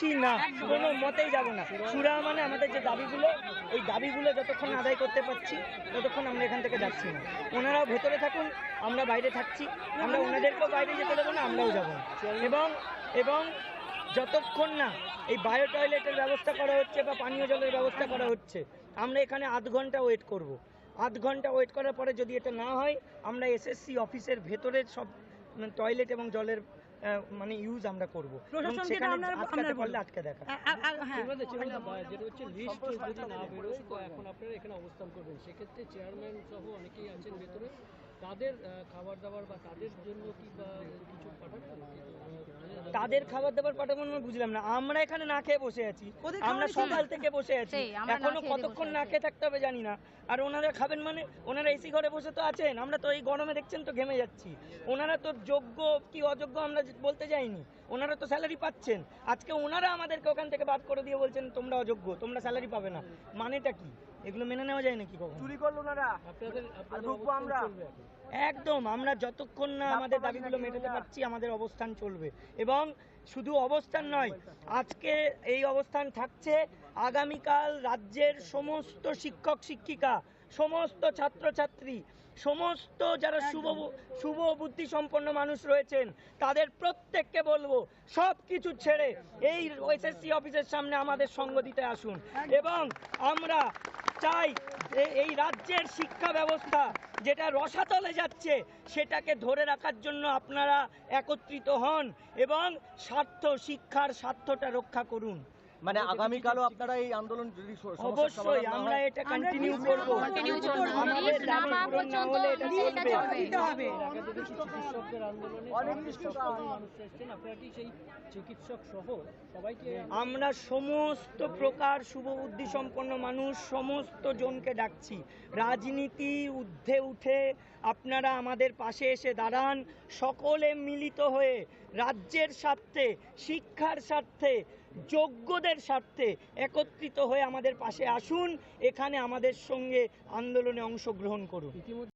যাচ্ছি না, কোনো মতেই যাব না। সুরা মানে আমাদের যে দাবিগুলো, ওই দাবিগুলো যতক্ষণ আদায় করতে পারছি ততক্ষণ আমরা এখান থেকে যাচ্ছি না। ওনারাও ভেতরে থাকুন, আমরা বাইরে থাকছি। আমরা ওনাদেরকেও বাইরে যেতে দেবো না, আমরাও যাব না। এবং যতক্ষণ না এই বায়ো টয়লেটের ব্যবস্থা করা হচ্ছে বা পানীয় জলের ব্যবস্থা করা হচ্ছে, আমরা এখানে আধ ঘন্টা ওয়েট করব। আধ ঘন্টা ওয়েট করার পরে যদি এটা না হয়, আমরা এসএসসি অফিসের ভেতরের সব টয়লেট এবং জলের মানে ইউজ আমরা করবো। আটকাতে পারলে আটকে দেখা। যেটা হচ্ছে লিস্ট যদি না বেরোয় তো এখন আপনারা এখানে অবস্থান করবেন, সেক্ষেত্রে চেয়ারম্যান সহ অনেকেই আছেন ভেতরে, তাদের খাবার দাবার বা তাদের জন্য কি বা কিছু পাঠাবেন? তাদের খাবার দাবার পাঠাবো না বুঝলাম না। আমরা এখানে না খেয়ে বসে আছি, আমরা সকাল থেকে বসে আছি, এখনো কতক্ষণ না খেয়ে থাকতে হবে জানি না। আর ওনারা খাবেন মানে ওনারা এসি ঘরে বসে তো আছেন, আমরা তো এই গরমে দেখছেন তো ঘেমে যাচ্ছি। ওনারা তো যোগ্য কি অযোগ্য আমরা বলতে যাইনি, ওনারা তো স্যালারি পাচ্ছেন। আজকে ওনারা আমাদেরকে ওখান থেকে বাদ করে দিয়ে বলছেন তোমরা অযোগ্য, তোমরা স্যালারি পাবে না। মানেটা কি? এগুলো মেনে নেওয়া যায় নাকি? কখন চুরি করলো ওনারা, আমরা একদম আমরা যতক্ষণ না আমাদের দাবিগুলো মেটাতে পারছি আমাদের অবস্থান চলবে। এবং শুধু অবস্থান নয়, আজকে এই অবস্থান থাকছে, আগামীকাল রাজ্যের সমস্ত শিক্ষক শিক্ষিকা, সমস্ত ছাত্রছাত্রী, সমস্ত যারা শুভ বুদ্ধি সম্পন্ন মানুষ রয়েছেন, তাদের প্রত্যেককে বলবো সব কিছু ছেড়ে এই এসএসসি অফিসের সামনে আমাদের সঙ্গ দিতে আসুন। এবং আমরা চাই এই রাজ্যের শিক্ষা ব্যবস্থা যেটা রসাতলে যাচ্ছে সেটাকে ধরে রাখার জন্য আপনারা একত্রিত হন এবং শিক্ষার স্বার্থটা রক্ষা করুন। মানে আগামীকালও আপনারা এই আন্দোলন যদি অবশ্যই আমরা এটা কন্টিনিউ করব। আমাদের দাবি পূরণ না হলে এটা চলবে। চিকিৎসকদের আন্দোলনে আপনারা কি সেই চিকিৎসক সহ সবাইকে? আমরা সমস্ত প্রকার শুভবুদ্ধি সম্পন্ন মানুষ সমস্ত জনকে ডাকছি, রাজনীতি ঊর্ধ্বে উঠে আপনারা আমাদের পাশে এসে দাঁড়ান। সকলে মিলিত হয়ে রাজ্যের স্বার্থে, শিক্ষার স্বার্থে, যোগ্যদের স্বার্থে একত্রিত হয়ে আমাদের পাশে আসুন, এখানে আমাদের সঙ্গে আন্দোলনে অংশগ্রহণ করুন।